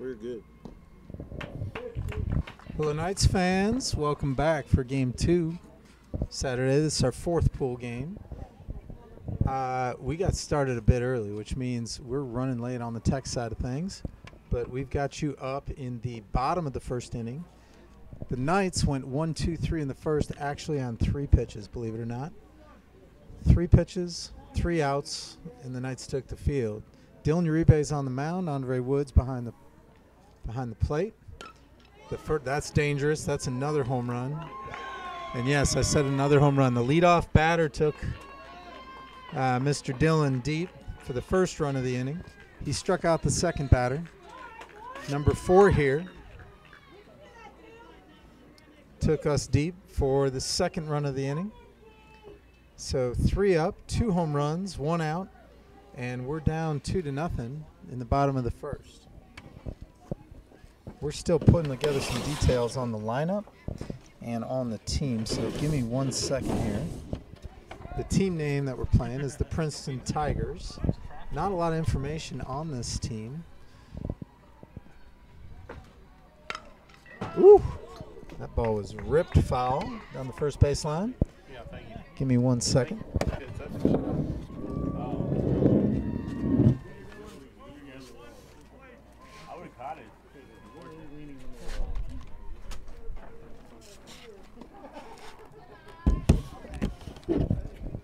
We're good. Hello, Knights fans. Welcome back for Game 2 Saturday. This is our fourth pool game. We got started a bit early, which means we're running late on the tech side of things. But we've got you up in the bottom of the first inning. The Knights went 1, 2, 3 in the first, actually on 3 pitches, believe it or not. 3 pitches, 3 outs, and the Knights took the field. Dylan Uribe's on the mound. Andre Woods behind the plate. That's dangerous. That's another home run. And yes, I said another home run. The leadoff batter took Mr. Dylan deep for the first run of the inning. He struck out the second batter. Number 4 here took us deep for the second run of the inning. So 3 up, 2 home runs, 1 out, and we're down 2-0 in the bottom of the first. We're still putting together some details on the lineup and on the team, so give me 1 second here. The team name that we're playing is the Princeton Tigers. Not a lot of information on this team. Ooh, that ball was ripped foul down the first baseline. Yeah, thank you. Give me 1 second. I would have caught it.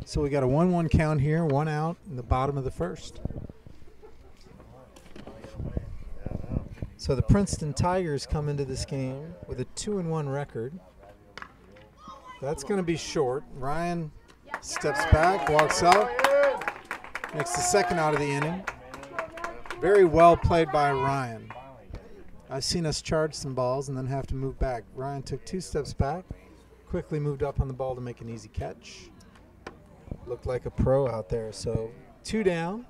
So we got a 1-1 count here, 1 out in the bottom of the first. So the Princeton Tigers come into this game with a 2-1 record. That's going to be short. Ryan steps back, walks out, makes the second out of the inning. Very well played by Ryan. I've seen us charge some balls and then have to move back. Ryan took 2 steps back, quickly moved up on the ball to make an easy catch. Looked like a pro out there. So 2 down.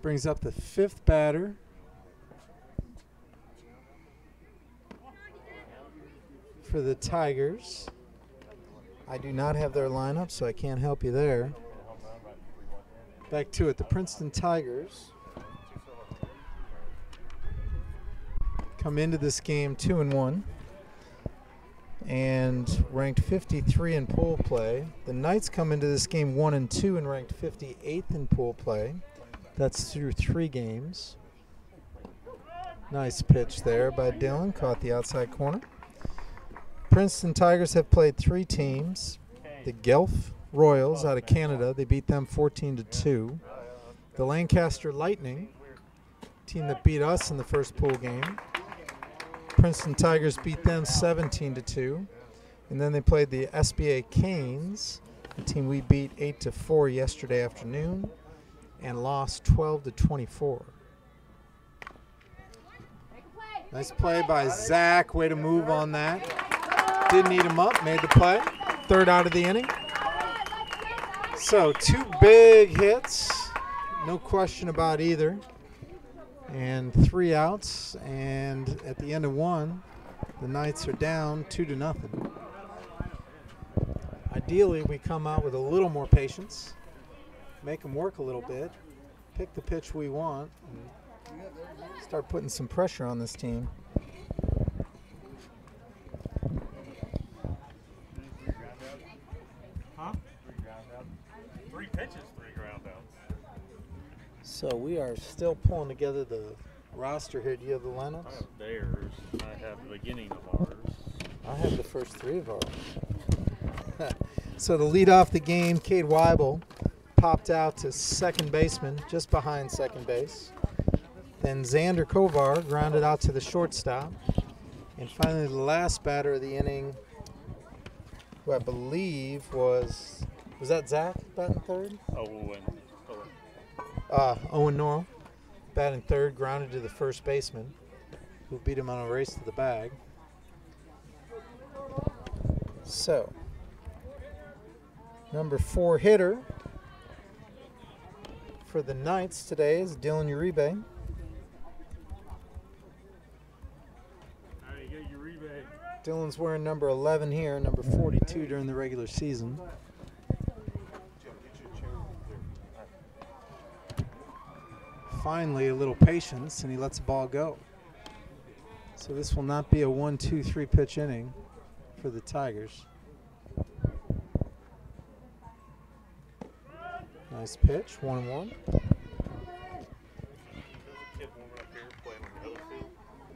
Brings up the 5th batter. For the Tigers. I do not have their lineup, so I can't help you there. Back to it, the Princeton Tigers come into this game 2-1 and ranked 53 in pool play. The Knights come into this game 1-2 and ranked 58th in pool play. That's through 3 games. Nice pitch there by Dylan, caught the outside corner. Princeton Tigers have played 3 teams. The Guelph Royals out of Canada, they beat them 14-2. The Lancaster Lightning, team that beat us in the first pool game. Princeton Tigers beat them 17-2. And then they played the SBA Canes, a team we beat 8-4 yesterday afternoon and lost 12-24. Nice play by Zach. Way to move on that. Didn't eat him up, made the play. 3rd out of the inning. So 2 big hits, no question about either. And 3 outs, and at the end of 1, the Knights are down 2-0. Ideally, we come out with a little more patience, make them work a little bit, pick the pitch we want, and start putting some pressure on this team. Huh? 3 pitches, 3 ground outs. So we are still pulling together the roster here. Do you have the I lineups? have theirs. I have the beginning of ours. I have the first 3 of ours. So to lead off the game, Cade Weibel popped out to second baseman, just behind second base. Then Xander Kovar grounded out to the shortstop. And finally, the last batter of the inning, who I believe was that Zach batting 3rd? Owen Norrell batting 3rd, grounded to the first baseman, who beat him on a race to the bag. So, number 4 hitter for the Knights today is Dylan Uribe. Dylan's wearing number 11 here, number 42 during the regular season. finally a little patience, and he lets the ball go. So this will not be a 1-2-3 pitch inning for the Tigers. Nice pitch, 1-1.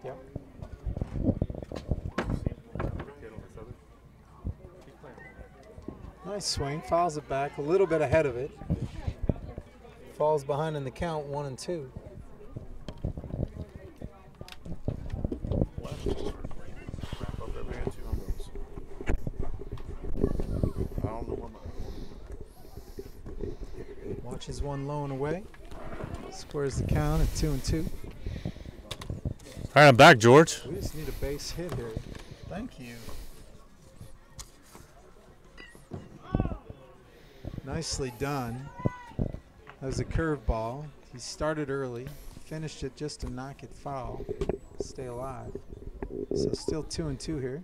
Yep. Nice swing, fouls it back a little bit ahead of it. Falls behind in the count, 1-2. Watches one low and away. Squares the count at 2-2. All right, I'm back, George. We just need a base hit here. Thank you. Nicely done. That was a curveball. He started early, finished it just to knock it foul, stay alive. So still 2-2 here.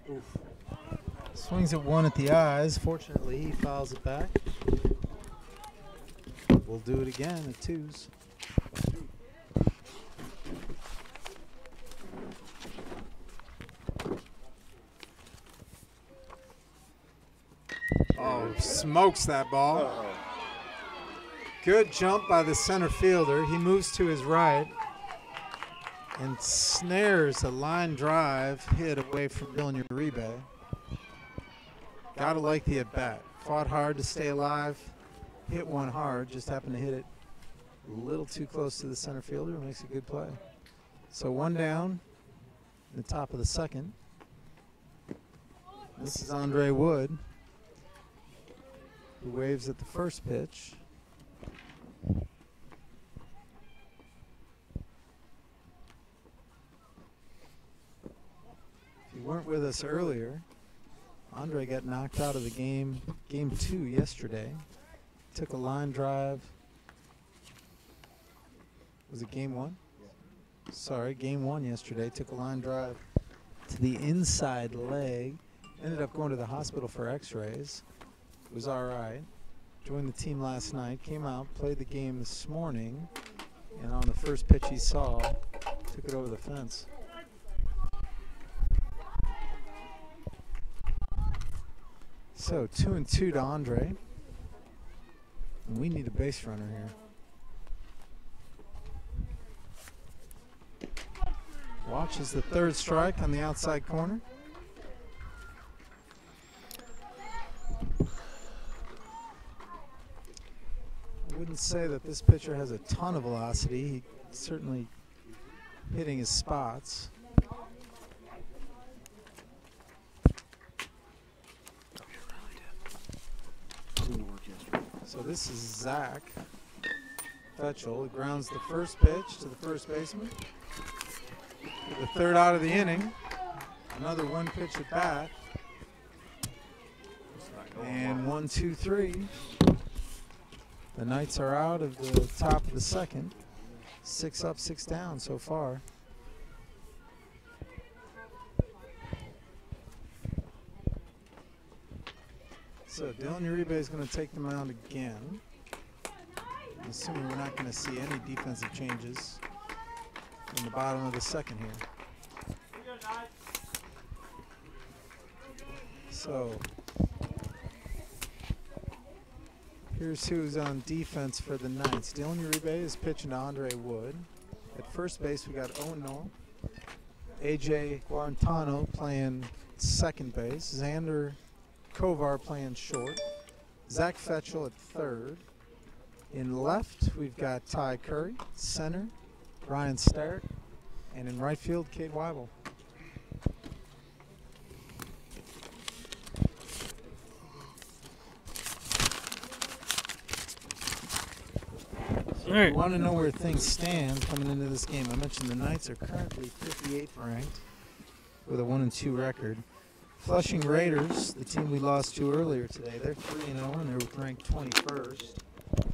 Oof. Swings at one at the eyes. Fortunately, he fouls it back. We'll do it again at twos. Oh, smokes that ball. Good jump by the center fielder. He moves to his right and snares a line drive hit away from Dylan Uribe. Gotta like the at-bat. Fought hard to stay alive. Hit one hard. Just happened to hit it a little too close to the center fielder. Makes a good play. So one down in the top of the second. This is Andre Wood, who waves at the first pitch. If you weren't with us earlier, Andre got knocked out of the game 2 yesterday. Took a line drive. Was it game 1? Sorry, game 1 yesterday. Took a line drive to the inside leg. Ended up going to the hospital for x-rays. Was all right. Joined the team last night. Came out, played the game this morning. And on the first pitch he saw, took it over the fence. So 2-2 to Andre. And we need a base runner here. Watches the third strike on the outside corner. I wouldn't say that this pitcher has a ton of velocity. He certainly hitting his spots. So this is Zach Fetchel. He grounds the first pitch to the first baseman. The third out of the inning. Another one pitch at bat. And 1-2-3. The Knights are out of the top of the second. 6 up, 6 down so far. So Dylan Uribe is going to take the mound again. I'm assuming we're not going to see any defensive changes in the bottom of the second here. So here's who's on defense for the Knights. Dylan Uribe is pitching to Andre Wood. At first base, we got Owen Noel. AJ Guarantano playing second base. Xander Kovar playing short. Zach Fetchel at third. In left, we've got Ty Curry. Center, Ryan Starrett. And in right field, Cade Weibel. If you want to know where things stand coming into this game, I mentioned the Knights are currently 58th ranked with a 1-2 record. Flushing Raiders, the team we lost to earlier today, they're 3-0 and they're ranked 21st.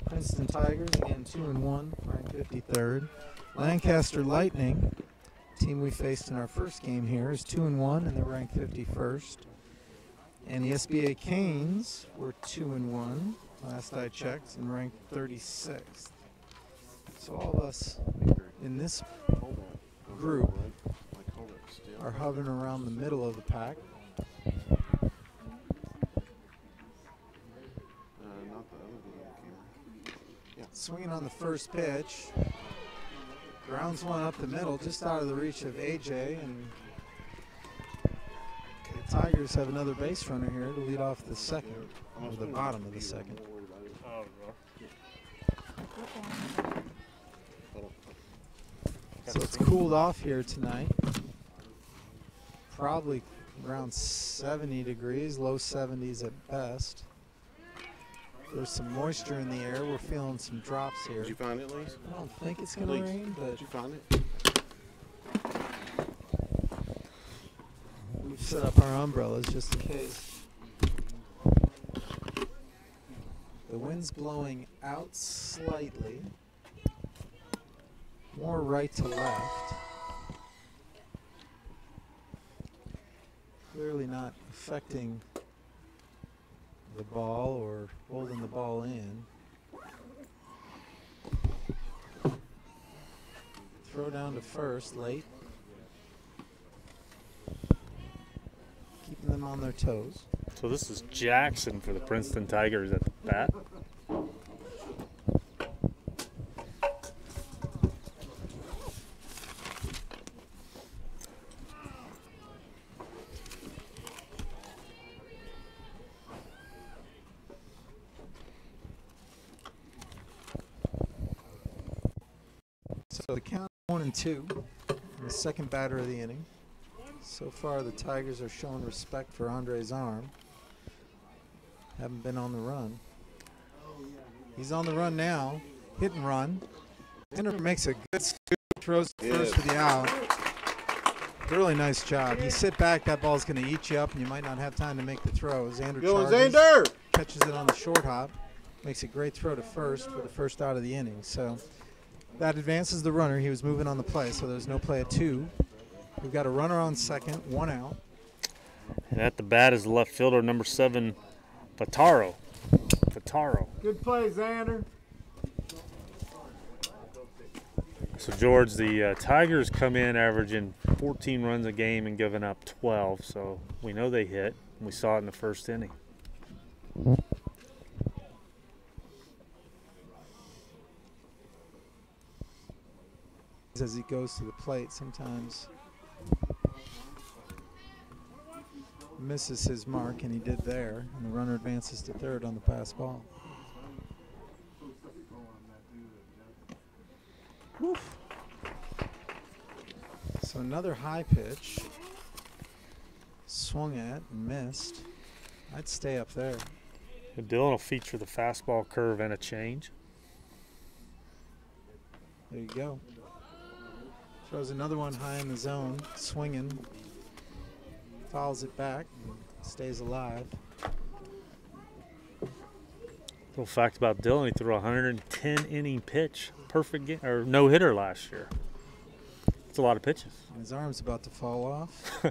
Princeton Tigers, again 2-1, ranked 53rd. Lancaster Lightning, team we faced in our first game here is 2-1, and they're ranked 51st. And the SBA Canes were 2-1 last I checked and ranked 36th. So all of us in this group are hovering around the middle of the pack. Swinging on the first pitch. Grounds one up the middle, just out of the reach of AJ, and the Tigers have another base runner here to lead off the second, or the bottom of the second. So it's cooled off here tonight. Probably around 70 degrees, low 70s at best. There's some moisture in the air. We're feeling some drops here. Did you find it, Lise? I don't think it's going to rain, but did you find it? we've set up our umbrellas just in case. The wind's blowing out slightly, more right to left. Clearly not affecting the ball or holding the ball in. Throw down to first late. Keeping them on their toes. So this is Jackson for the Princeton Tigers at the bat. So the count 1-2, the second batter of the inning. So far the Tigers are showing respect for Andre's arm. Haven't been on the run. He's on the run now. Hit and run. Ender makes a good scoop, throws first for the out. Really nice job. You sit back, that ball's going to eat you up, and you might not have time to make the throw. Xander charges, catches it on the short hop. Makes a great throw to first for the first out of the inning. So that advances the runner. He was moving on the play, so there's no play at 2. We've got a runner on second, 1 out. And at the bat is the left fielder, number 7, Fataro. Good play, Xander. So, George, the Tigers come in averaging 14 runs a game and giving up 12. So we know they hit. We saw it in the first inning. As he goes to the plate, sometimes misses his mark, and he did there, and the runner advances to third on the pass ball. Woof. So another high pitch, swung at and missed. I'd stay up there. Dylan will feature the fastball, curve, and a change. There you go. Throws another one high in the zone, swinging. Fouls it back, stays alive. Little fact about Dylan, he threw a 110-inning pitch, perfect game, or no-hitter last year. That's a lot of pitches. And his arm's about to fall off.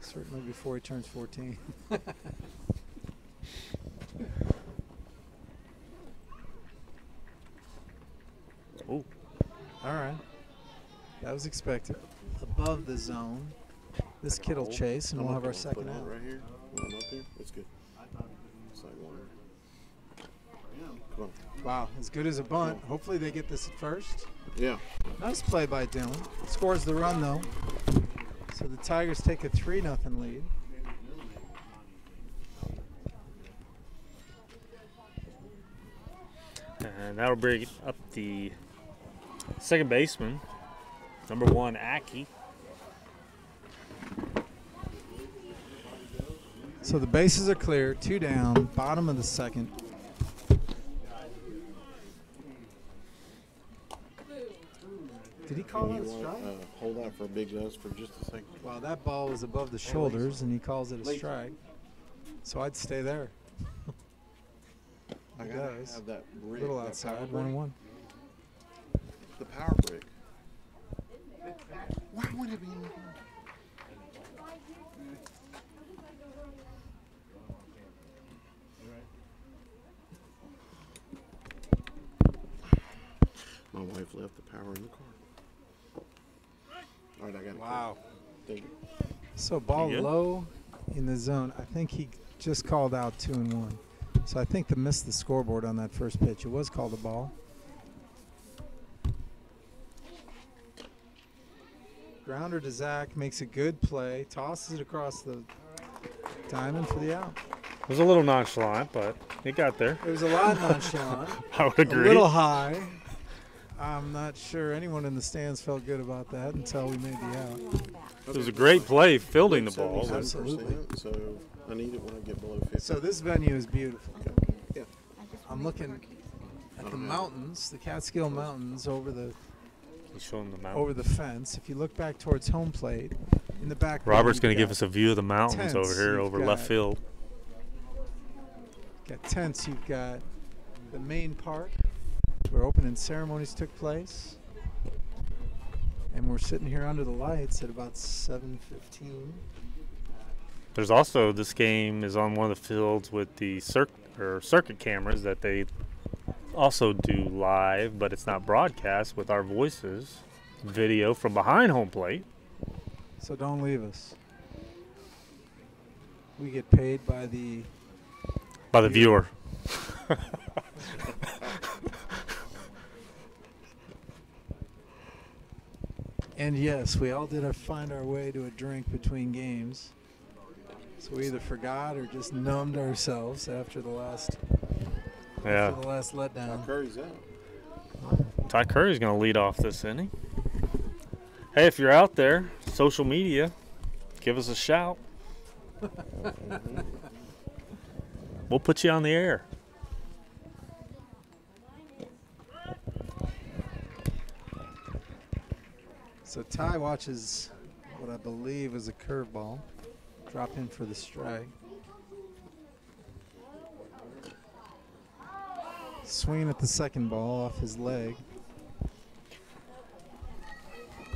Certainly before he turns 14. Oh. All right. That was expected. Above the zone. This kid will chase, and we'll have our second out. Right here. One up here. That's good. Side one. Come on. Wow, as good as a bunt. Hopefully they get this at first. Yeah. Nice play by Dylan. Scores the run, though. So the Tigers take a 3-0 lead. And that'll bring up the second baseman, number 1, Aki. So the bases are clear, 2 down, bottom of the second. Did he call that a strike? Hold out for a big dust for just a second. Wow, that ball was above the shoulders, and he calls it a strike. So I'd stay there. I He gotta does. have that A brick. little that outside, power brick. 1-1. The power brick. Why would it be? My wife left the power in the car. All right, I got it. Wow. Thank you. So ball You good? low in the zone. I think he just called out 2-1. So I think they missed the scoreboard on that first pitch. It was called a ball. Grounder to Zach, makes a good play, tosses it across the diamond for the out. It was a little nonchalant, but it got there. It was a lot nonchalant, I would a agree. little high. I'm not sure anyone in the stands felt good about that until we made the out. It was a great play fielding the ball. 77%, Absolutely. So I need it when I get below 50. So this venue is beautiful. Yeah. I'm looking at the mountains, the Catskill Mountains over the He's showing the mountain. fence. If you look back towards home plate, in the back. Robert's going to give us a view of the mountains tents, over here, you've over left got- field. Got tents. You've got the main park where opening ceremonies took place, and we're sitting here under the lights at about 7:15. There's also, this game is on one of the fields with the circuit cameras that they also do live, but it's not broadcast with our voices. Video from behind home plate. So don't leave us. We get paid by the. By the viewer. And yes, we all did find our way to a drink between games. So we either forgot or just numbed ourselves after the last Yeah. after the last letdown. Curry's out. Ty Curry's going to lead off this inning. Hey, if you're out there, social media, give us a shout. We'll put you on the air. So Ty watches what I believe is a curveball. Drop in for the strike. Swinging at the second ball off his leg.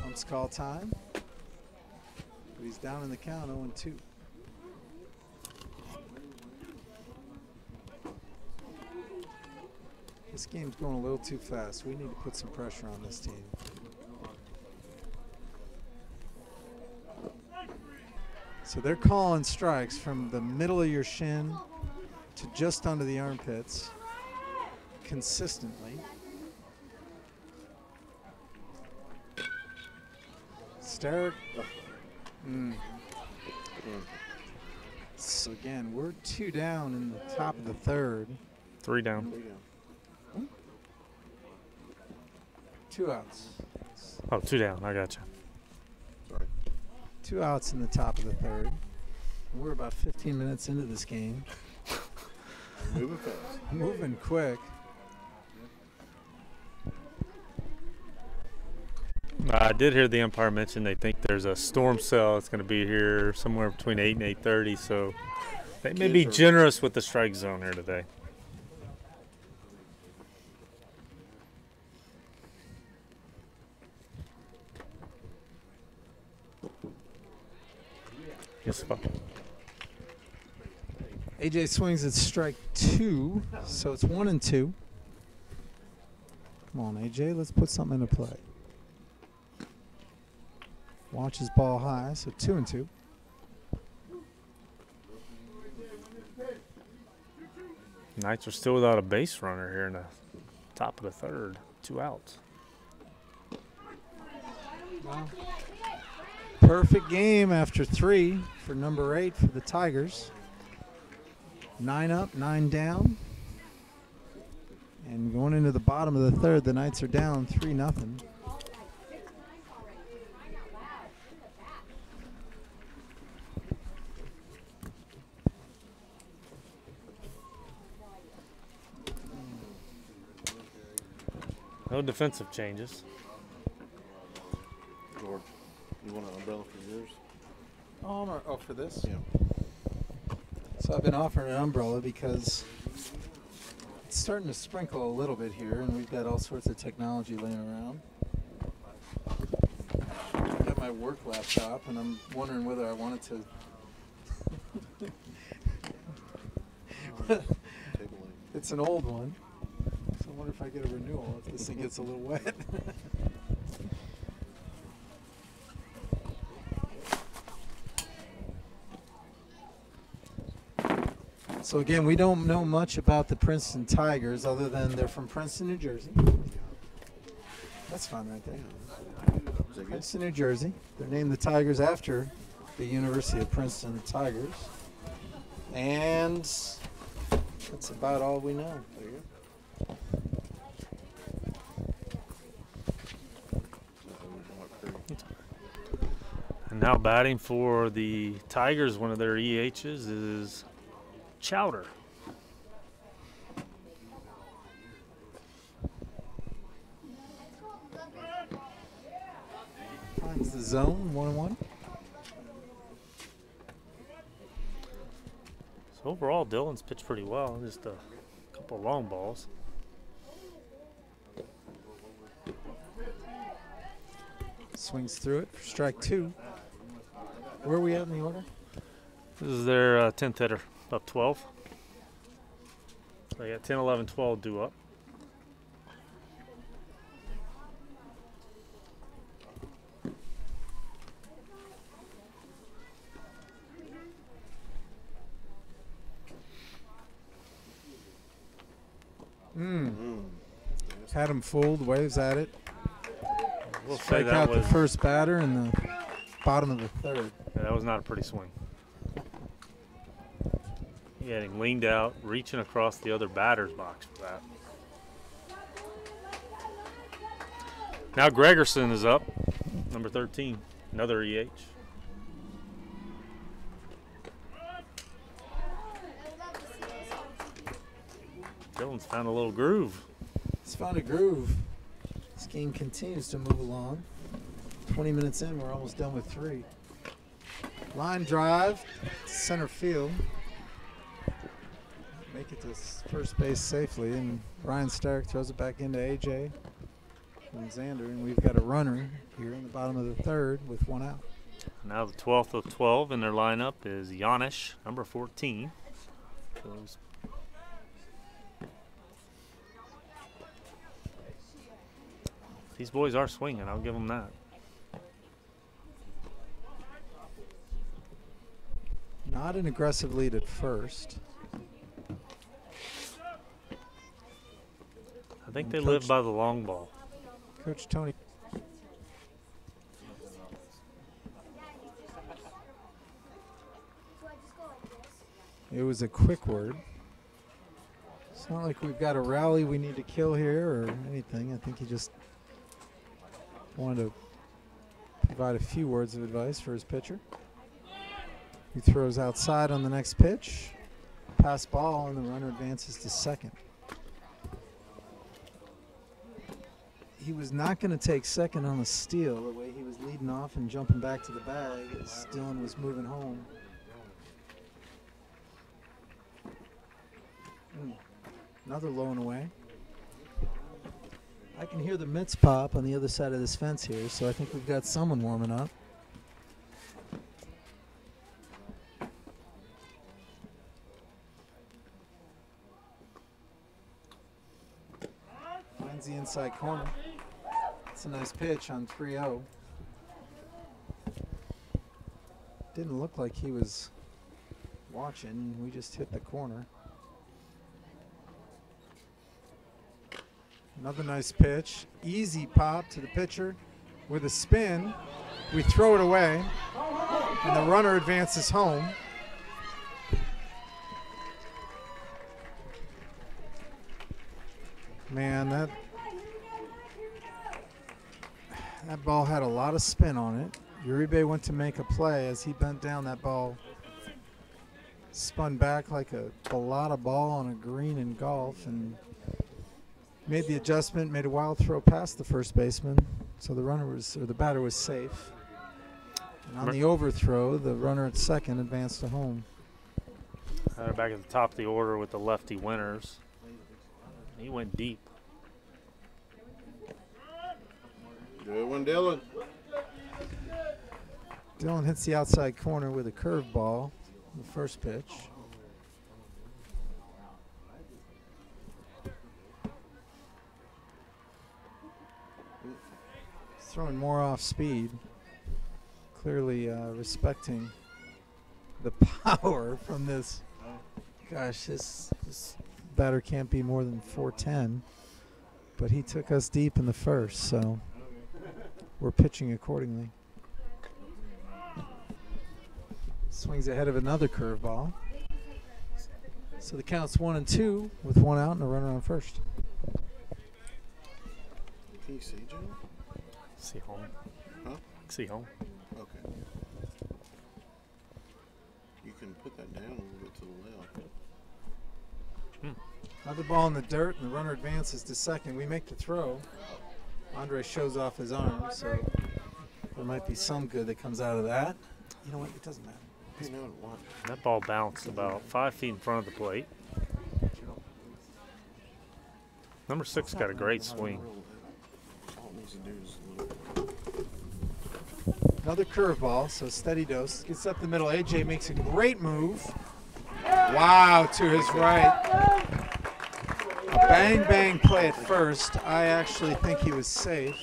Umps call time. But he's down in the count 0-2. This game's going a little too fast. We need to put some pressure on this team. So they're calling strikes from the middle of your shin to just under the armpits consistently. Starrick. So again, we're 2 down in the top of the third. 3 down. 3 down. 2 outs. Oh, 2 down. I got you. Sorry. 2 outs in the top of the third. We're about 15 minutes into this game. Moving fast. Moving quick. I did hear the umpire mention they think there's a storm cell that's going to be here somewhere between 8 and 8:30, so they may be Kids are- generous with the strike zone here today. Yes, fuck. AJ swings at strike 2, so it's 1-2. Come on, AJ, let's put something into play. Watches ball high, so 2-2. Knights are still without a base runner here in the top of the third. 2 outs. Wow. Perfect game after 3 for number 8 for the Tigers. 9 up, 9 down. And going into the bottom of the third, the Knights are down 3-0. No defensive changes. George, you want an umbrella for yours? Oh, for this? Yeah. So I've been offering an umbrella because it's starting to sprinkle a little bit here, and we've got all sorts of technology laying around. I've got my work laptop, and I'm wondering whether I wanted to. It's an old one, so I wonder if I get a renewal if this thing gets a little wet. So again, we don't know much about the Princeton Tigers other than they're from Princeton, New Jersey. That's fun right there. Princeton, New Jersey. They're named the Tigers after the University of Princeton Tigers. And that's about all we know. There you go. And now batting for the Tigers, one of their EHs is Chowder. Finds the zone, 1-1. So overall, Dylan's pitched pretty well. Just a couple of long balls. Swings through it for strike 2. Where are we at in the order? This is their 10th hitter, up 12. They got 10, 11, 12 due up. Had him fooled, waves at it. We'll say Strike that out was, the first batter in the bottom of the third. yeah, that was not a pretty swing. He had him leaned out, reaching across the other batter's box for that. Now Gregerson is up, number 13, another EH. Dylan's found a little groove. He's found a groove. This game continues to move along. 20 minutes in, we're almost done with 3. Line drive, center field. Make it to first base safely, and Ryan Stark throws it back into AJ and Xander, and we've got a runner here in the bottom of the third with 1 out. Now the 12th of 12 in their lineup is Janish, number 14. These boys are swinging, I'll give them that. Not an aggressive lead at first. I think they live by the long ball. Coach Tony. It was a quick word. It's not like we've got a rally we need to kill here or anything. I think he just wanted to provide a few words of advice for his pitcher. He throws outside on the next pitch. Pass ball, and the runner advances to second. He was not going to take second on the steal the way he was leading off and jumping back to the bag as Dylan was moving home. Another low and away. I can hear the mitts pop on the other side of this fence here, so I think we've got someone warming up. Finds the inside corner. It's a nice pitch on 3-0. Didn't look like he was watching. We just hit the corner. Another nice pitch. Easy pop to the pitcher with a spin. We throw it away, and the runner advances home. Man, that ball had a lot of spin on it. Uribe went to make a play. As he bent down, that ball spun back like a balata ball on a green in golf and made the adjustment, made a wild throw past the first baseman. So the batter was safe. And on the overthrow, the runner at second advanced to home. They're back at the top of the order with the lefty Winters. He went deep. Good one, Dylan. Dylan hits the outside corner with a curveball. The first pitch. Throwing more off speed. Clearly respecting the power from this. Gosh, this batter can't be more than 410. But he took us deep in the first, so we're pitching accordingly. Swings ahead of another curveball. So the count's 1-2 with one out and a runner on first. Can you see, Joe? See home. Huh? See home. Okay. You can put that down a little bit to the left. Another ball in the dirt, and the runner advances to second. We make the throw. Andre shows off his arm, so there might be some good that comes out of that. You know what? It doesn't matter. You know what? That ball bounced about 5 feet in front of the plate. Number 6 got a great swing. All it needs to do is a little. Another curveball, so steady dose. Gets up the middle. AJ makes a great move. Wow, to his right. A bang play at first. I actually think he was safe,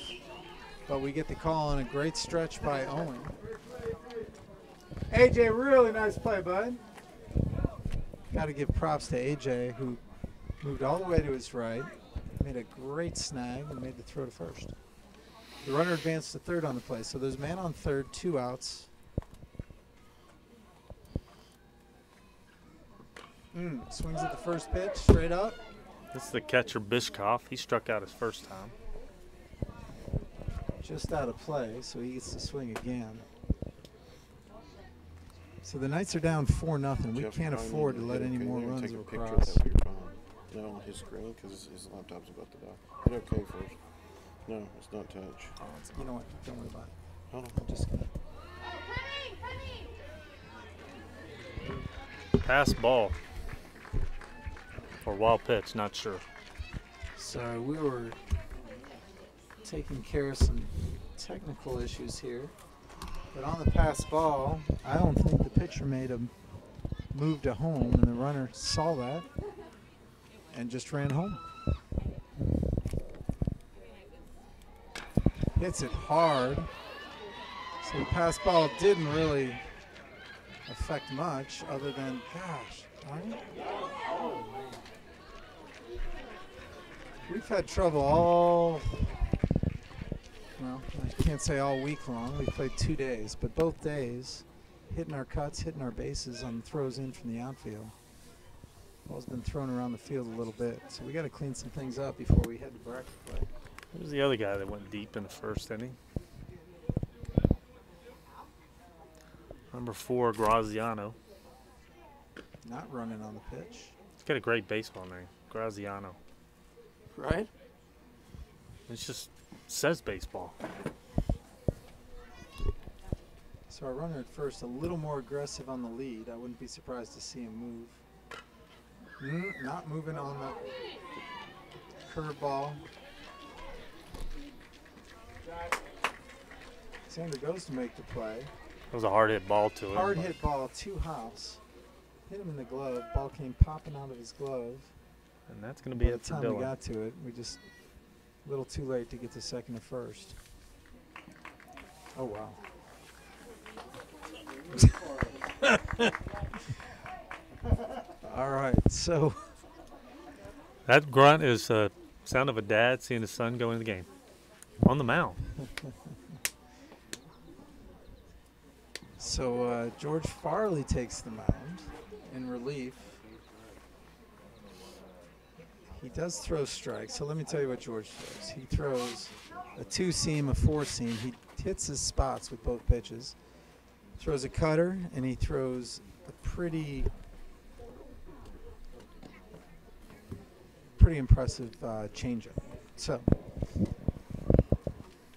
but we get the call on a great stretch by Owen. AJ, really nice play, bud. Got to give props to AJ, who moved all the way to his right, made a great snag, and made the throw to first. The runner advanced to third on the play, so there's a man on third, 2 outs. Swings at the first pitch, straight up. This is the catcher, Bishkoff. He struck out his first time. Just out of play, so he gets to swing again. So the Knights are down 4-0. We Jeff, can't I afford to need let hit any okay more there and runs take a go picture of across. that with your phone. No, on his screen because his laptop's about to die. Hit okay first. No, it's not touch. You know what? Don't worry about it. Hold on. I'm just gonna. Pass ball. Or wild pitch, not sure. So we were taking care of some technical issues here. But on the pass ball, I don't think the pitcher made a move to home, and the runner saw that and just ran home. Hits it hard. So the pass ball didn't really affect much other than, gosh, darn it. We've had trouble all, well, I can't say all week long. We played 2 days, but both days hitting our cuts, hitting our bases on throws in from the outfield. Ball's been thrown around the field a little bit, so we got to clean some things up before we head to bracket play. Who's the other guy that went deep in the first inning? Number 4, Graziano. Not running on the pitch. He's got a great baseball name, Graziano. Right? It just says baseball. So our runner at first a little more aggressive on the lead. I wouldn't be surprised to see him move. Not moving on the curveball. Sander goes to make the play. It was a hard hit ball to him. Hard hit ball, 2 hops. Hit him in the glove. Ball came popping out of his glove. And that's going to be By the it for time we Dylan. got to it, we just a little too late to get to second or first. Oh, wow. All right, so That grunt is the sound of a dad seeing his son go in the game. On the mound. so George Farley takes the mound in relief. He does throw strikes, so let me tell you what George throws. He throws a 2-seam, a 4-seam. He hits his spots with both pitches. Throws a cutter, and he throws a pretty impressive changeup. So,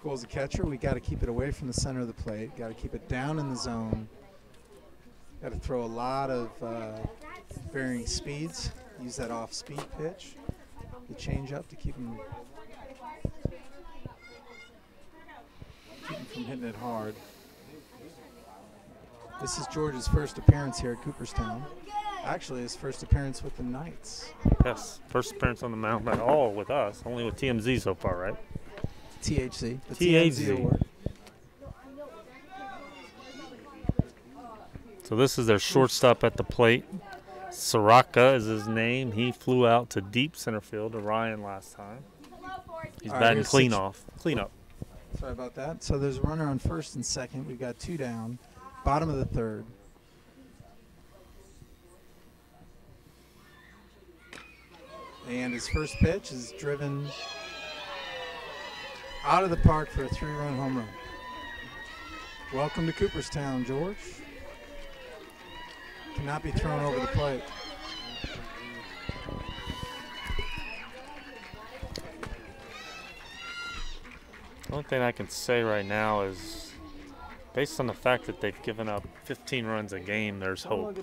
goal as a catcher, we got to keep it away from the center of the plate. Got to keep it down in the zone. Got to throw a lot of varying speeds. Use that off-speed pitch, the changeup to keep him from hitting it hard. This is George's first appearance here at Cooperstown. Actually, his first appearance with the Knights. Yes, first appearance on the mound at all with us. Only with TMZ so far, right? THC. The THC. award. So this is their shortstop at the plate. Soraka is his name. He flew out to deep center field to Ryan last time. He's All right, batting here's clean up. Sorry about that. So there's a runner on first and second. We've got 2 down. Bottom of the third. And his first pitch is driven out of the park for a 3-run home run. Welcome to Cooperstown, George. Cannot be thrown over the plate. The only thing I can say right now is, based on the fact that they've given up 15 runs a game, there's hope.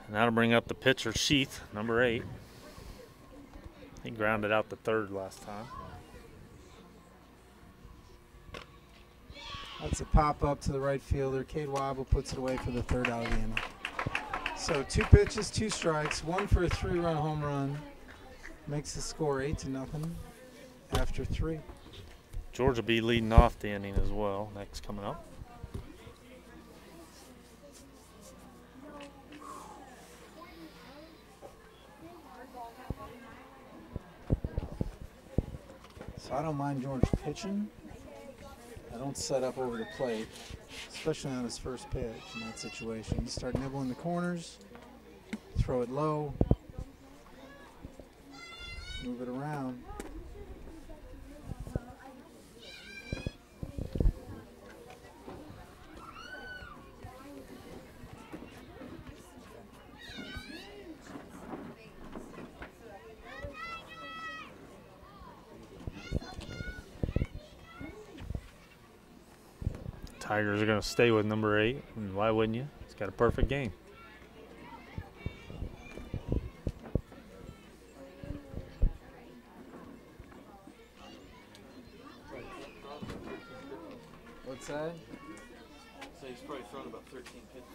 And that'll bring up the pitcher, Sheath, number 8. He grounded out the third last time. That's a pop up to the right fielder. Cade Weibel puts it away for the third out of the inning. So 2 pitches, 2 strikes, 1 for a 3-run home run. Makes the score 8-0 after 3. George will be leading off the inning as well. Next coming up. So I don't mind George pitching. I don't set up over the plate, especially on his first pitch in that situation. You start nibbling the corners, throw it low, move it around. Tigers are going to stay with number 8, and why wouldn't you? He's got a perfect game. What's that? So he's probably thrown about 13 pitches.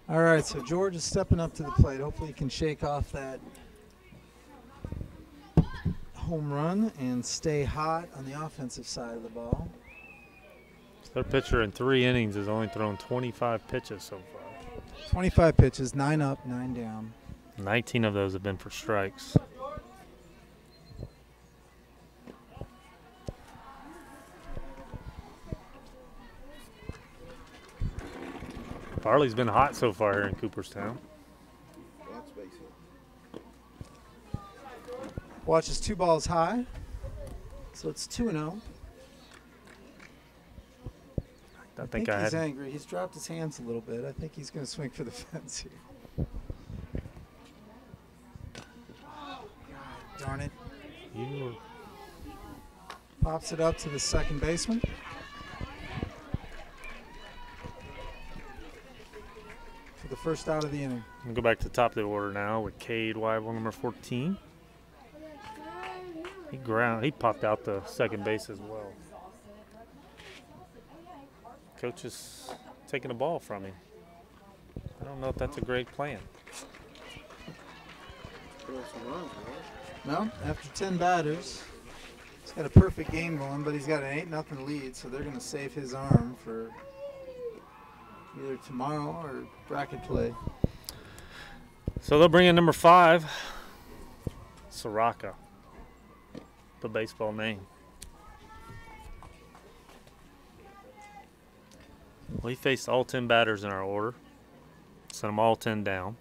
All right, so George is stepping up to the plate. Hopefully he can shake off that home run and stay hot on the offensive side of the ball. Their pitcher in 3 innings has only thrown 25 pitches so far. 25 pitches, 9 up, 9 down. 19 of those have been for strikes. Farley's been hot so far here in Cooperstown. That's basic. Watches 2 balls high, so it's 2-0. I think he's angry. He's dropped his hands a little bit. I think he's going to swing for the fence here. Oh, God, darn it. Pops it up to the second baseman. For the first out of the inning. We'll go back to the top of the order now with Cade Weibel, number 14. He popped out the second base as well. Coach is taking the ball from him. I don't know if that's a great plan. No, after 10 batters, he's got a perfect game going, but he's got an 8-0 lead, so they're going to save his arm for either tomorrow or bracket play. So they'll bring in number 5, Soraka, the baseball name. Well, he faced all 10 batters in our order. Sent them all 10 down.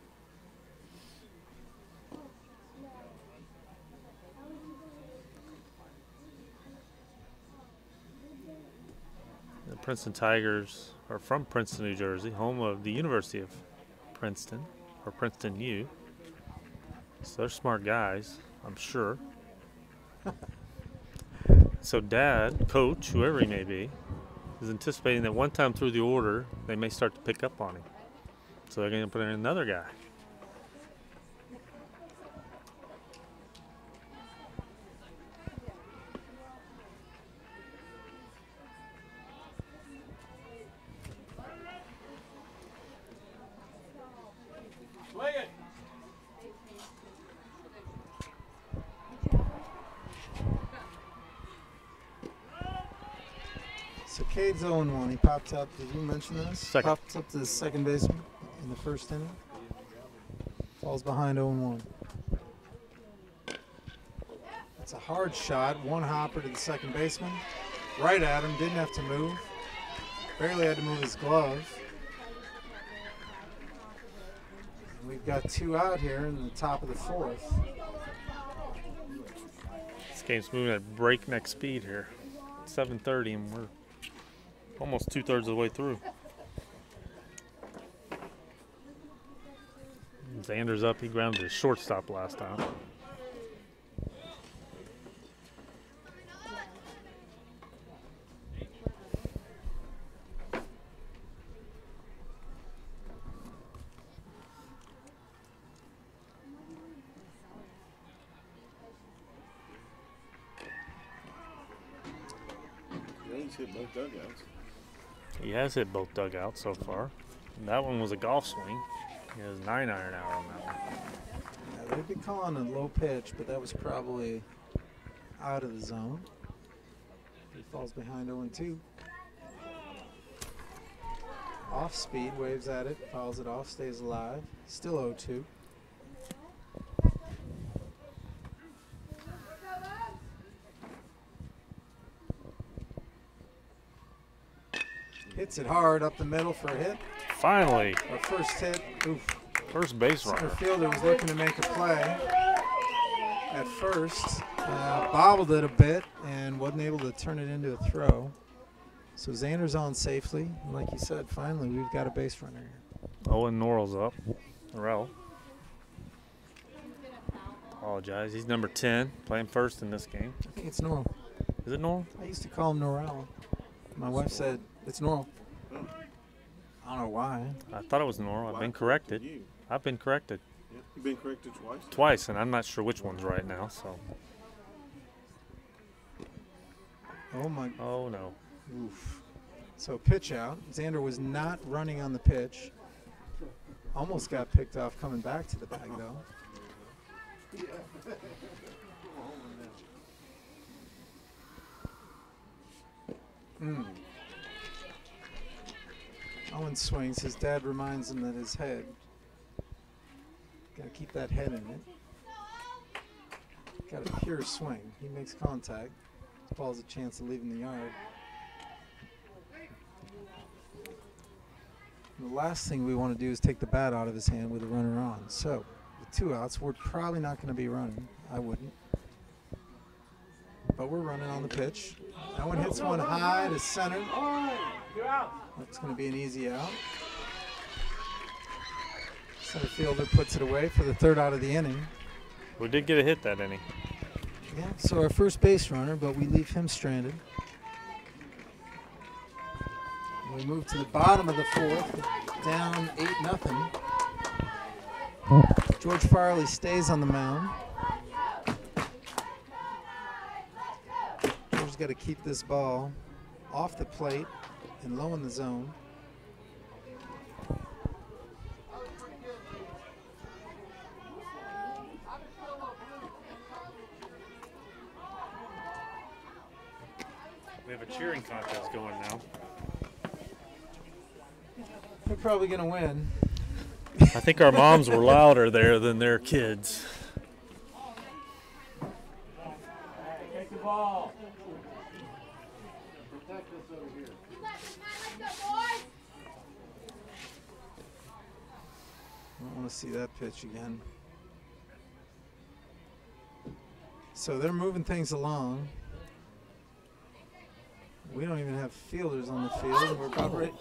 Princeton Tigers are from Princeton, New Jersey, home of the University of Princeton, or Princeton U. So they're smart guys, I'm sure. So Dad, Coach, whoever he may be, is anticipating that one time through the order, they may start to pick up on him. So they're going to put in another guy. So Cade's 0-1. He popped up. Did you mention this? Second. Popped up to the second baseman in the first inning. Falls behind 0-1. That's a hard shot. One hopper to the second baseman. Right at him. Didn't have to move. Barely had to move his glove. And we've got 2 out here in the top of the 4th. This game's moving at breakneck speed here. 7:30, and we're almost 2/3 of the way through. Xander's up. He grounded his shortstop last time. He's hit both dugouts. He has hit both dugouts so far. And that one was a golf swing. He has 9-iron out on that one. Yeah, they'd be calling a low pitch, but that was probably out of the zone. He falls behind 0-2. Off speed, waves at it, fouls it off, stays alive. Still 0-2. Hits it hard up the middle for a hit. Finally, Our first hit. Oof. first base Center runner. fielder was looking to make a play at first. Bobbled it a bit and wasn't able to turn it into a throw. So Xander's on safely. And like you said, finally we've got a base runner here. Owen Norrell's up. Norrell. Apologize. He's number 10, playing first in this game. I think it's Norrell. Is it Norrell? I used to call him Norrell. My wife said it's Norrell. I don't know why. I thought it was Norrell. I've been corrected. You. I've been corrected Yeah. You've been corrected twice. twice, and I'm not sure which one's right now. So, Oh my. oh no. Oof. So pitch out. Xander was not running on the pitch. Almost got picked off coming back to the bag though. Owen swings. His dad reminds him that his head. Got to keep that head in it. Got a pure swing. He makes contact. This ball's a chance of leaving the yard. And the last thing we want to do is take the bat out of his hand with a runner on. So, with 2 outs, we're probably not going to be running. I wouldn't. But we're running on the pitch. That one hits one high to center. That's going to be an easy out. Center fielder puts it away for the 3rd out of the inning. We did get a hit that inning. Yeah, so our first base runner, but we leave him stranded. We move to the bottom of the 4th, down 8-0. George Farley stays on the mound. George's got to keep this ball off the plate and low in the zone. We have a cheering contest going now. We're probably going to win. I think our moms were louder there than their kids. Take the ball. Protect us over here. I don't want to see that pitch again. So they're moving things along. We don't even have fielders on the field, and we're about ready.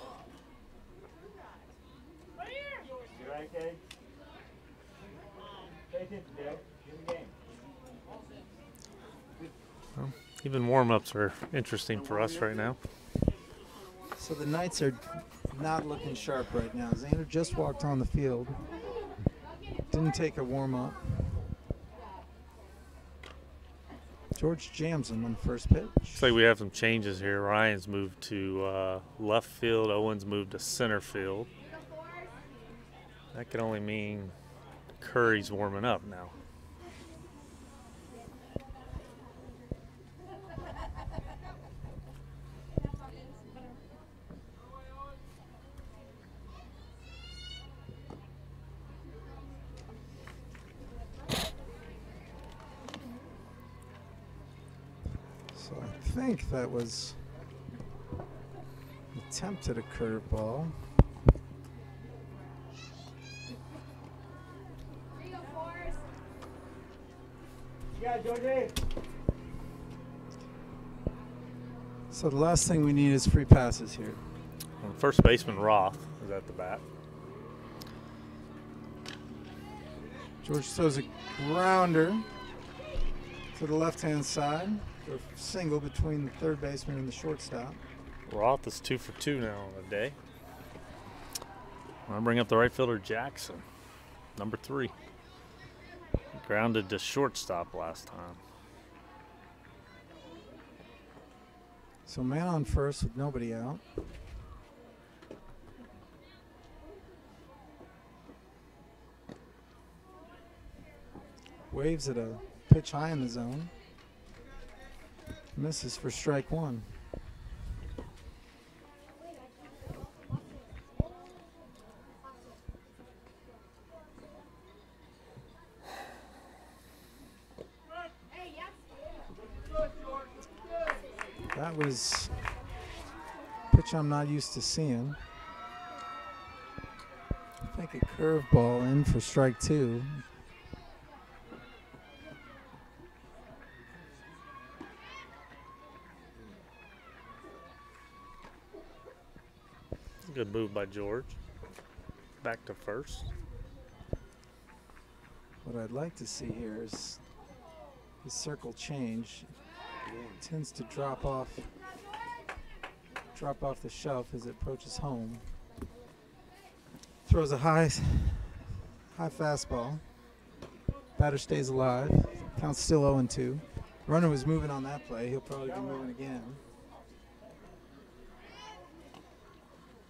You right, Dave? Pay attention, Dave. Get the game. Even warm-ups are interesting for us right now. So the Knights are not looking sharp right now. Xander just walked on the field. Didn't take a warm-up. George jams him on the first pitch. Looks like we have some changes here. Ryan's moved to left field. Owen's moved to center field. That could only mean Curry's warming up now. So I think that was an attempt at a curveball. Yeah, Georgie. So the last thing we need is free passes here. And first baseman Roth is at the bat. George throws a grounder to the left-hand side. A single between the third baseman and the shortstop. Roth is 2 for 2 now on the day. I'm gonna bring up the right fielder Jackson, number 3. Grounded to shortstop last time. So man on first with nobody out. Waves at a pitch high in the zone. Misses for strike one. That was a pitch I'm not used to seeing. I think a curveball in for strike two. Good move by George. Back to first. What I'd like to see here is his circle change. It tends to drop off the shelf as it approaches home. Throws a high fastball. Batter stays alive. Count's still 0-2. Runner was moving on that play. He'll probably be moving again.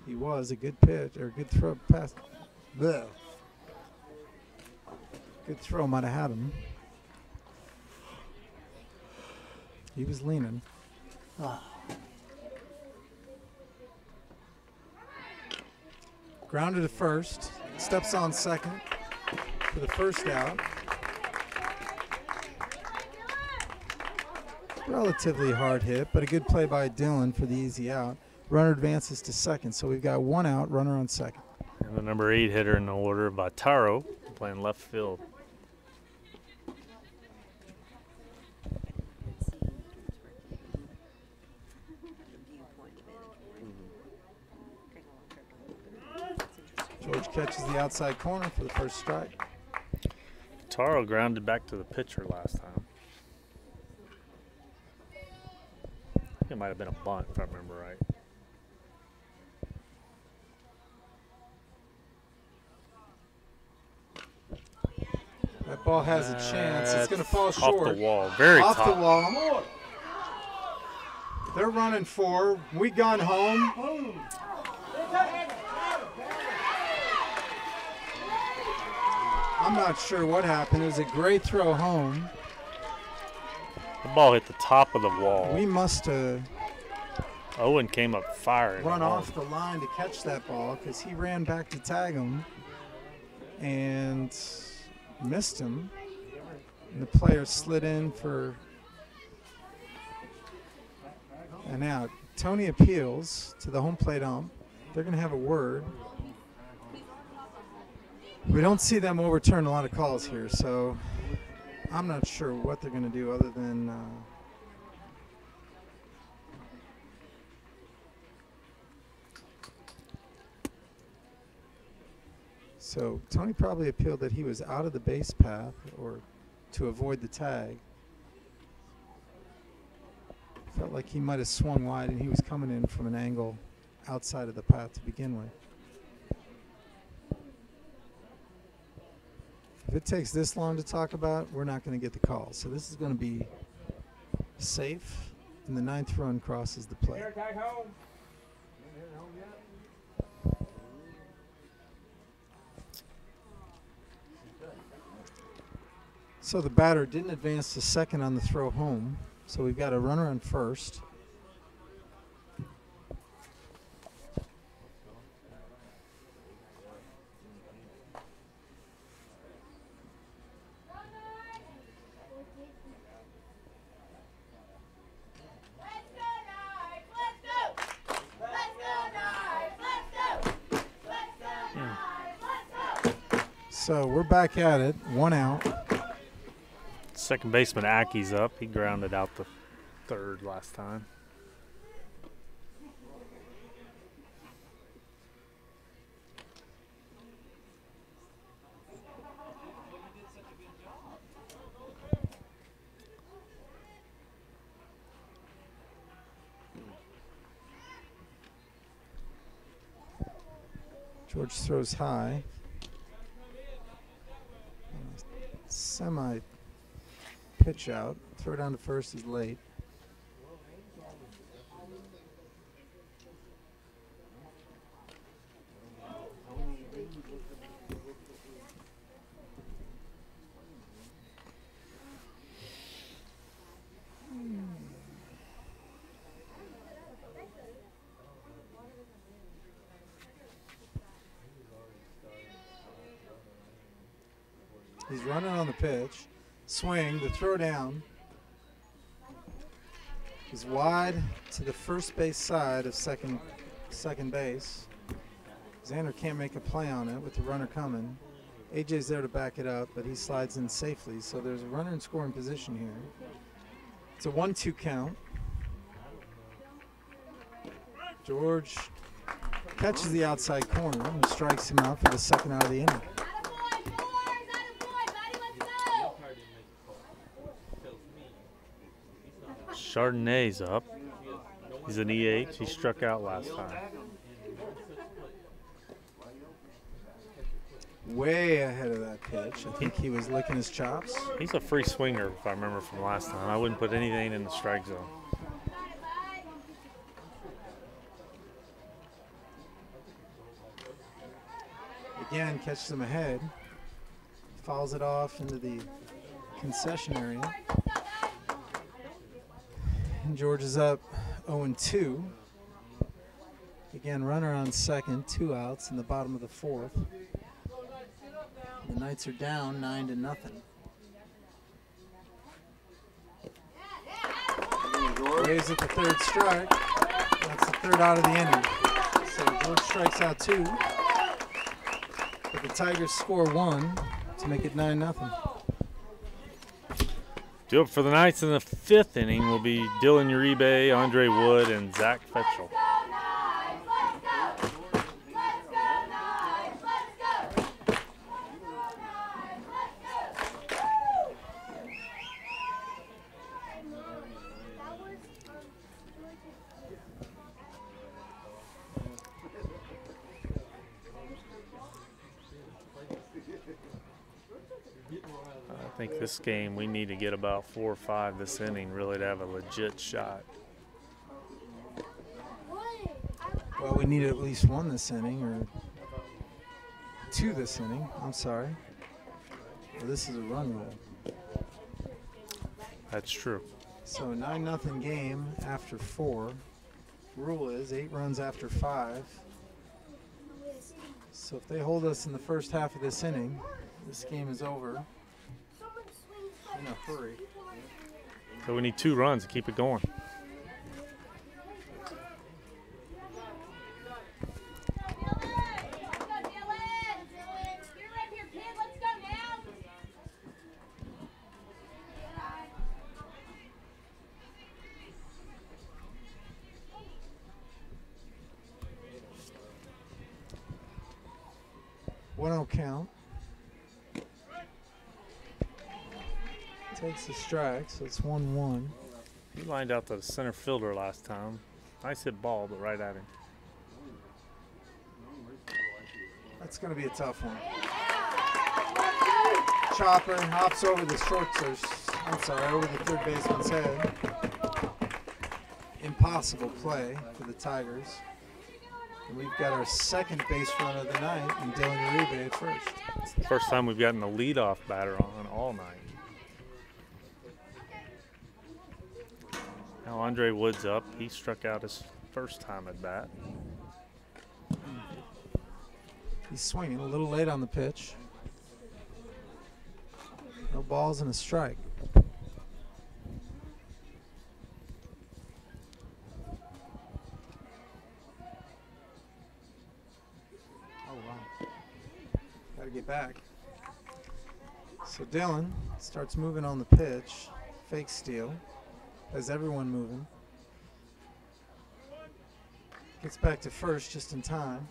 He was a good pitch or a good throw pass. Blech. Good throw, might have had him. He was leaning. Grounded to first. Steps on second for the first out. Relatively hard hit, but a good play by Dylan for the easy out. Runner advances to second, so we've got one out, runner on second. And the number 8 hitter in the order, Bataro, playing left field. George catches the outside corner for the first strike. Bataro grounded back to the pitcher last time. I think it might have been a bunt, if I remember right. That ball has a chance. It's going to fall short. Off the wall. Very Off top. the wall. They're running four. We gone home. I'm not sure what happened. It was a great throw home. The ball hit the top of the wall. We must have Owen came up firing. run off the line to catch that ball because he ran back to tag him and missed him. And the player slid in for an out. Tony appeals to the home plate ump. They're going to have a word. We don't see them overturn a lot of calls here, so I'm not sure what they're going to do other than So Tony probably appealed that he was out of the base path or to avoid the tag. Felt like he might have swung wide and he was coming in from an angle outside of the path to begin with. If it takes this long to talk about, we're not going to get the call. So this is going to be safe, and the 9th run crosses the plate. Air tag home. So the batter didn't advance to second on the throw home. So we've got a runner on first. So we're back at it, 1 out. Second baseman Aki's up. He grounded out the 3rd last time. George throws high. Semi pitch out. Throw down to first is late. He's running on the pitch. Swing, the throw down is wide to the first base side of second base. Xander can't make a play on it with the runner coming. AJ's there to back it up, but he slides in safely. So there's a runner in scoring position here. It's a 1-2 count. George catches the outside corner and strikes him out for the second out of the inning. Chardonnay's up. He's an EH. He struck out last time. Way ahead of that pitch. I think he was licking his chops. He's a free swinger, if I remember from last time. I wouldn't put anything in the strike zone. Again, catches him ahead. Fouls it off into the concession area. And George is up 0-2. Again, runner on second, 2 outs in the bottom of the 4th. The Knights are down 9-0. Waves at the 3rd strike. That's the 3rd out of the inning. So George strikes out 2. But the Tigers score 1 to make it 9-0. Due up for the Knights in the 5th inning will be Dylan Uribe, Andre Wood, and Zach Fetchel. I think this game we need to get about 4 or 5 this inning really to have a legit shot. Well, we need at least 1 this inning, or 2 this inning. I'm sorry. Well, this is a run rule. That's true. So 9-0 game after 4. Rule is 8 runs after 5. So if they hold us in the first half of this inning, this game is over in a hurry. So we need 2 runs to keep it going. 1-0 count. Takes the strike, so it's 1-1. He lined out to the center fielder last time. Nice hit ball, but right at him. That's going to be a tough one. Chopper hops over the over the third baseman's head. Impossible play for the Tigers. And we've got our second base runner of the night, and Dylan Uribe at first. It's the first time we've gotten a leadoff batter on all night. Now Andre Wood's up. He struck out his first time at bat. He's swinging a little late on the pitch. No balls and a strike. Oh, wow. Got to get back. So Dylan starts moving on the pitch. Fake steal. Has everyone moving. Gets back to first just in time.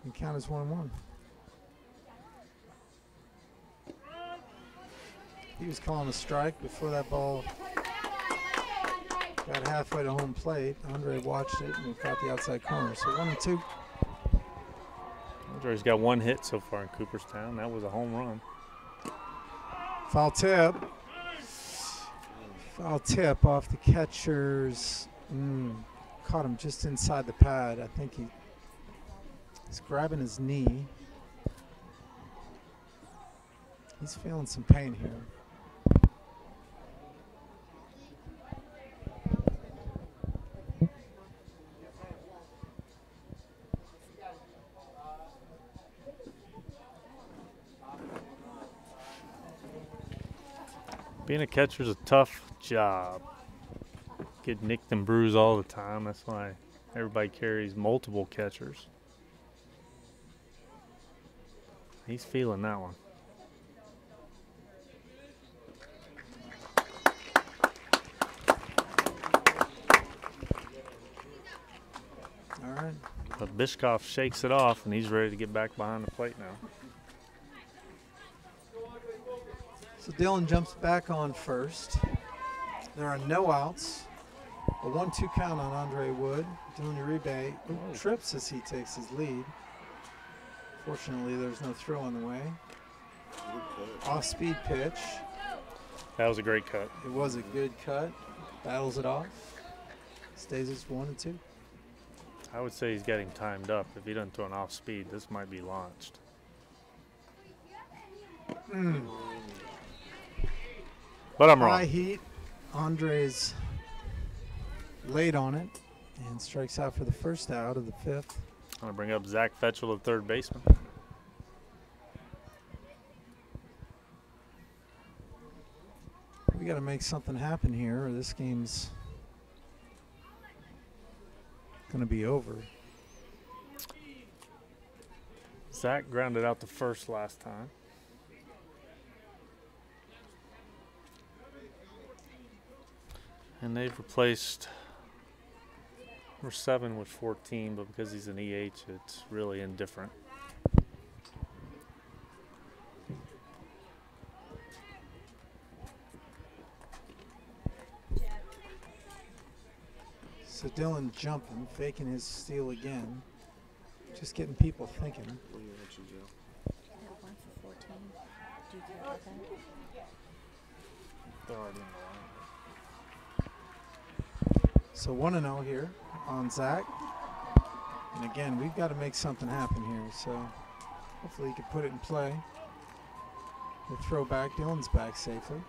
And count as 1-1. He was calling a strike before that ball got halfway to home plate. Andre watched it and he caught the outside corner. So 1-2. Andre's got one hit so far in Cooperstown. That was a home run. Foul tip. Foul tip off the catcher's. Caught him just inside the pad. I think he's grabbing his knee. He's feeling some pain here. Being a catcher is a tough job. Get nicked and bruised all the time. That's why everybody carries multiple catchers. He's feeling that one. All right. But Bishkoff shakes it off, and he's ready to get back behind the plate now. So Dylan jumps back on first. There are no outs. A 1-2 count on Andre Wood. Dylan Uribe trips as he takes his lead. Fortunately, there's no throw on the way. Off-speed pitch. That was a great cut. It was a good cut. Battles it off. Stays as 1-2. I would say he's getting timed up. If he doesn't throw an off speed, this might be launched. But I'm wrong. High heat. Andre's late on it and strikes out for the first out of the fifth. I'm going to bring up Zach Fetchel, the third baseman. We got to make something happen here or this game's going to be over. Zach grounded out the first last time. And they've replaced number 7 with 14, but because he's an EH, it's really indifferent. So Dylan jumping, faking his steal again. Just getting people thinking. What do you want, Joe? That 1 for 14. Do you care about that? They're already in the line. So 1-0 here on Zach. And again, we've got to make something happen here. So hopefully he can put it in play. The throw back, Dylan's back safely.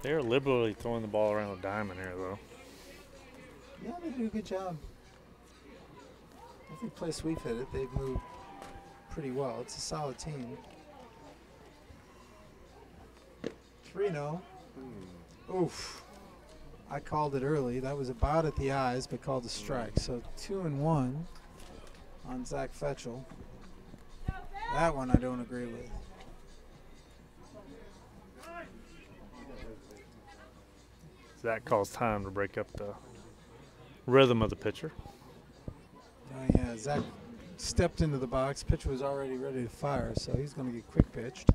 They're liberally throwing the ball around the diamond here, though. Yeah, they do a good job. Every place we've hit it, they've moved pretty well. It's a solid team. 3-0. Oof. I called it early. That was about at the eyes, but called a strike. So 2-1 on Zach Fetchel. That one I don't agree with. Zach calls time to break up the rhythm of the pitcher. Oh yeah, Zach stepped into the box. Pitcher was already ready to fire, so he's going to get quick pitched.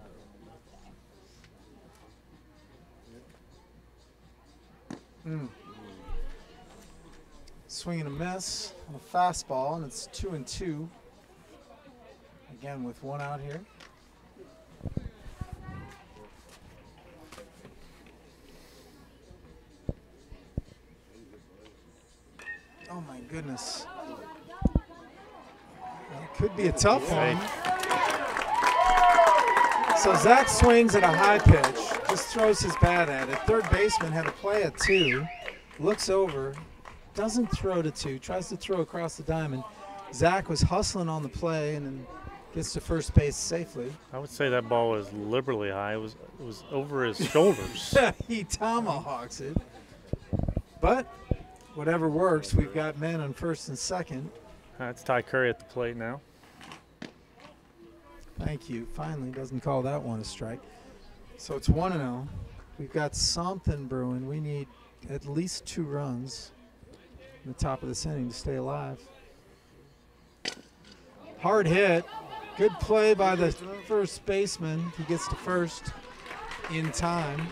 Swing and a miss on a fastball, and it's 2-2. Again, with one out here. Oh my goodness. That could be a tough one. So Zach swings at a high pitch, just throws his bat at it. Third baseman had a play at 2, looks over, doesn't throw to 2, tries to throw across the diamond. Zach was hustling on the play and then gets to first base safely. I would say that ball was liberally high. It was over his shoulders. He tomahawks it. But whatever works, we've got men on first and second. That's Ty Curry at the plate now. Thank you. Finally doesn't call that one a strike. So it's 1-0. We've got something brewing. We need at least 2 runs in the top of this inning to stay alive. Hard hit. Good play by the first baseman. He gets to first in time.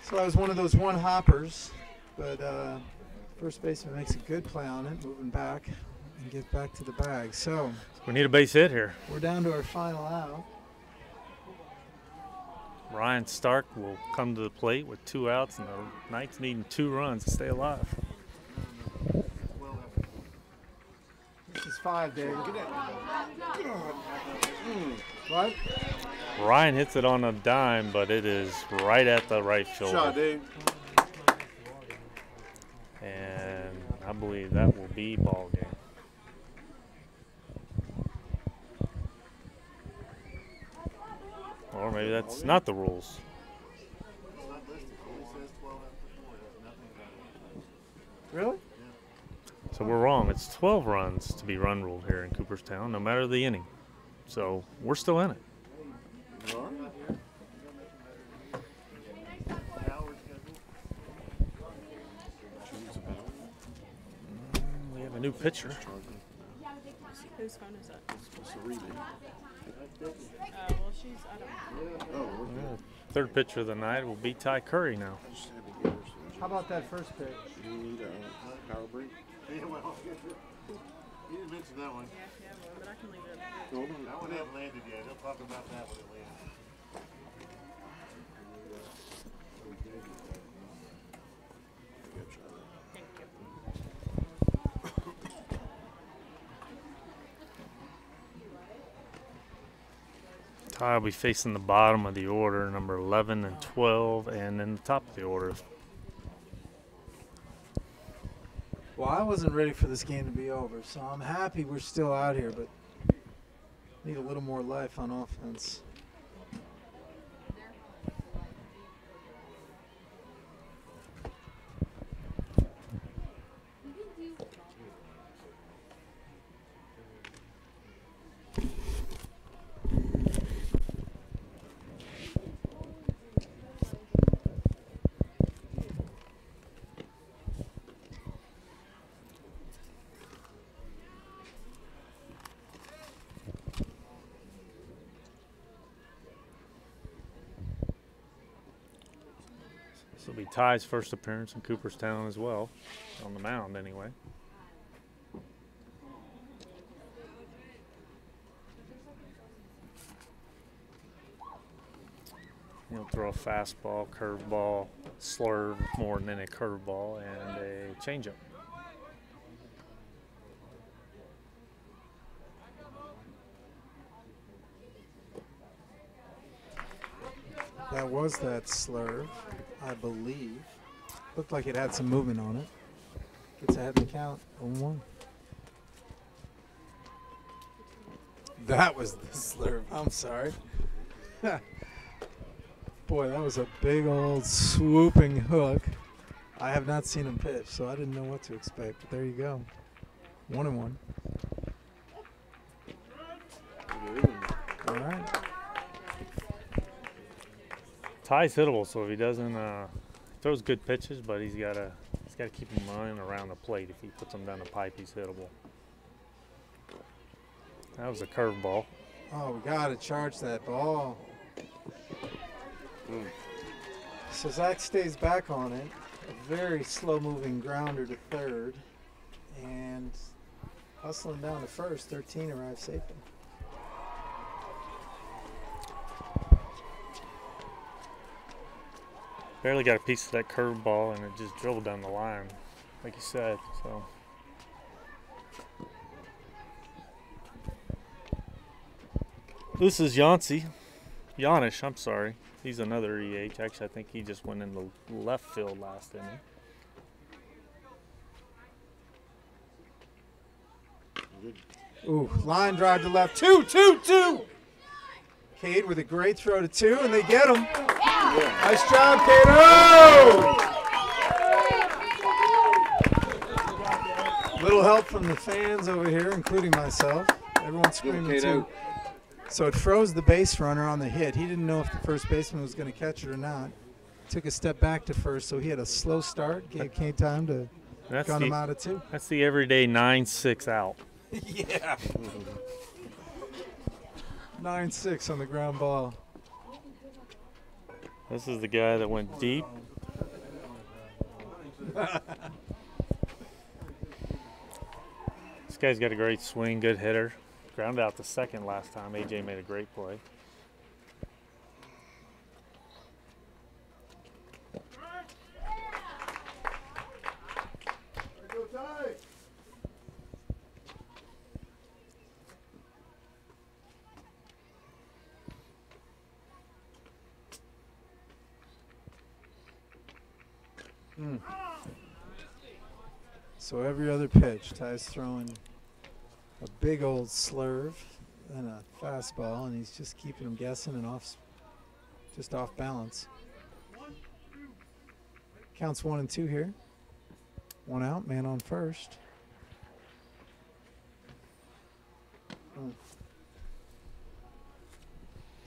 So that was one of those one hoppers, but first baseman makes a good play on it, moving back and get back to the bag. So We need a base hit here. we're down to our final out. Ryan Stark will come to the plate with 2 outs, and the Knights needing 2 runs to stay alive. This is 5, Dave. What? Ryan hits it on a dime, but it is right at the right Shot, shoulder. Dave. And I believe that will be ball game. Or maybe that's not the rules. Really? So we're wrong. It's 12 runs to be run ruled here in Cooperstown, no matter the inning. So we're still in it. You are? We have a new pitcher. Whose phone is that? Serena. Well, she's, I don't know. Oh, Third pitcher of the night will be Ty Curry now. just had to get her some. How about that first pitch? You need a power break? Yeah, well, you didn't mention that one. Yeah, well, but I can leave it. Hold on. That one hasn't landed yet. He'll talk about that when it lands. Thank you. Ty will be facing the bottom of the order, number 11 and 12, and then the top of the order. Well, I wasn't ready for this game to be over, so I'm happy we're still out here, but need a little more life on offense. This will be Ty's first appearance in Cooperstown as well, on the mound anyway. He'll throw a fastball, curveball, slurve more than a curveball, and a changeup. That was that slurve, I believe. Looked like it had some movement on it. Gets ahead in the count, 0-1. That was the slurve, I'm sorry. Boy, that was a big old swooping hook. I have not seen him pitch, so I didn't know what to expect, but there you go. 1-1. All right. Ty's hittable, so if he doesn't, throws good pitches, but he's got to He's got to keep him running around the plate. If he puts them down the pipe, he's hittable. That was a curveball. Oh, we got to charge that ball. So Zach stays back on it. A very slow-moving grounder to third. And hustling down to first, 13 arrives safely. Barely got a piece of that curveball, and it just drilled down the line, like you said. So. This is Yanish, I'm sorry. He's another EH. Actually, I think he just went in the left field last inning. Ooh, line drive to left. 2-2-2. Cade with a great throw to 2, and they get him. Nice job, Cade. Oh! Little help from the fans over here, including myself. Everyone's screaming 2. So it froze the base runner on the hit. He didn't know if the first baseman was going to catch it or not. Took a step back to first, so he had a slow start. Gave Cade time to gun him out at 2. That's the everyday 9-6 out. Yeah. 9-6 on the ground ball. This is the guy that went deep. This guy's got a great swing, good hitter. Grounded out to second last time. AJ made a great play. So every other pitch, Ty's throwing a big old slurve and a fastball, and he's just keeping him guessing and just off balance. Counts 1 and 2 here. 1 out, man on first.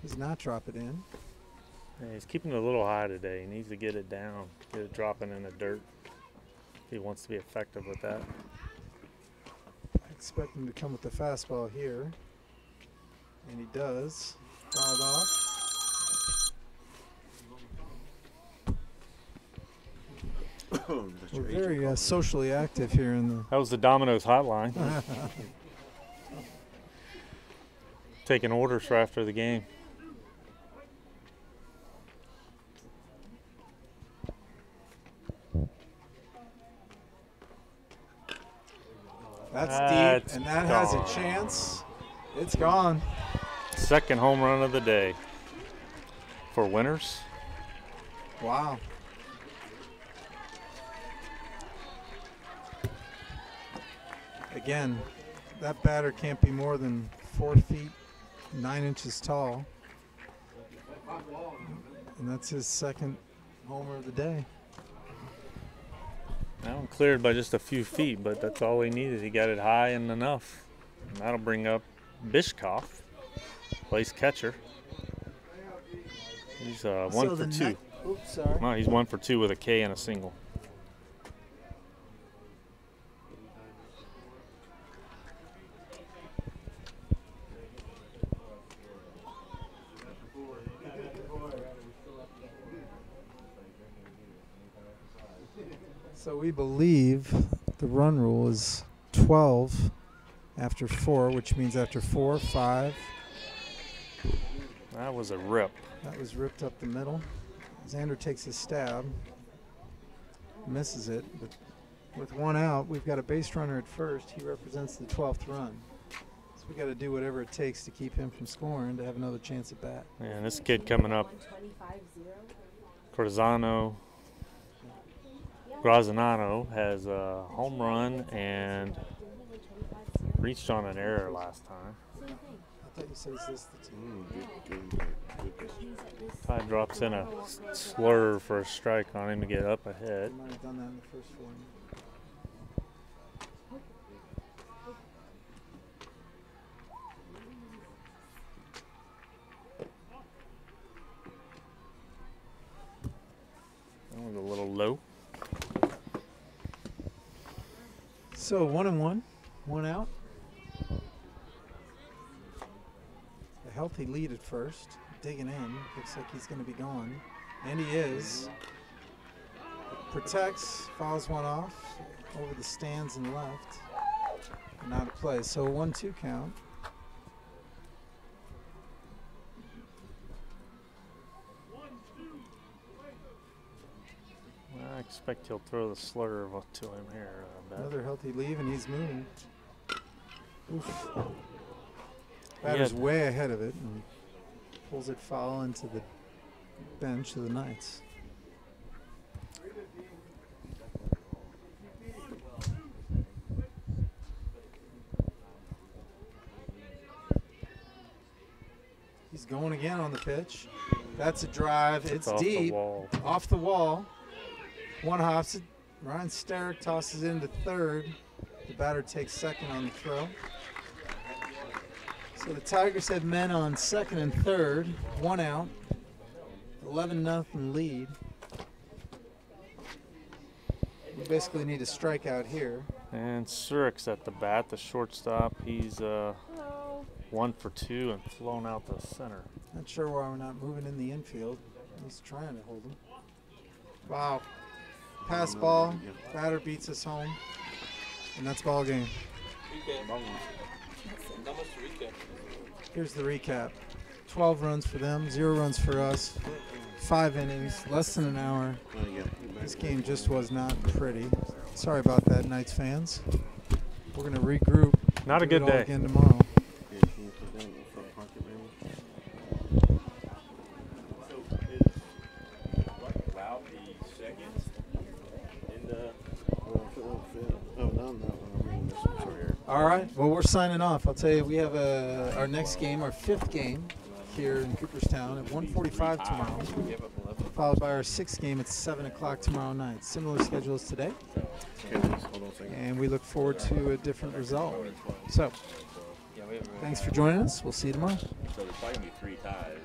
Does not drop it in. Yeah, he's keeping it a little high today. He needs to get it down, get it dropping in the dirt if he wants to be effective with that. I expect him to come with the fastball here, and he does. Fouled off. We're very socially active here in the. That was the Domino's hotline. Taking orders for after the game. That's deep, and that has a chance. It's gone. Second home run of the day for Winners. Wow. Again, that batter can't be more than 4 feet 9 inches tall. And that's his second homer of the day. That one cleared by just a few feet, but that's all he needed. He got it high and enough. And that'll bring up Bishkoff, place catcher. He's 1 for 2. Oops, sorry. No, he's 1 for 2 with a K and a single. So we believe the run rule is 12 after 4, which means after 4, 5. That was a rip. That was ripped up the middle. Xander takes a stab, misses it, but with 1 out, we've got a base runner at first. He represents the 12th run. So we got to do whatever it takes to keep him from scoring to have another chance at bat. And this kid coming up, Graziano has a home run and reached on an error last time. I thought you said is this the team? Ty drops in a slur for a strike on him to get up ahead. He might have done that in the first 4. That was a little low. So 1-1, 1 out. A healthy lead at first. Digging in. Looks like he's going to be gone. And he is. Protects, fouls one off over the stands and left. And out of play. So a 1-2 count. I expect he'll throw the slur to him here. Another healthy leave, and he's moving. Oof. Batter's way ahead of it and pulls it foul into the bench of the Knights. He's going again on the pitch. That's a drive. It's off deep. the wall. Off the wall. One hops it. Ryan Starrick tosses it into third. The batter takes second on the throw. So the Tigers have men on second and third. 1 out. 11-0 lead. We basically need a strikeout here. And Surek's at the bat, the shortstop. He's 1 for 2 and flown out the center. Not sure why we're not moving in the infield. He's trying to hold him. Wow. Pass ball. Batter beats us home. And that's ball game. Here's the recap. 12 runs for them, 0 runs for us. 5 innings, less than an hour. This game just was not pretty. Sorry about that, Knights fans. We're going to regroup. Not a do it good all day. Again tomorrow. All right. Well, we're signing off. I'll tell you, we have our next game, our 5th game here in Cooperstown at 1:45 tomorrow, followed by our 6th game at 7 o'clock tomorrow night. Similar schedule as today. And we look forward to a different result. So, thanks for joining us. We'll see you tomorrow. So there's probably going to be 3 ties.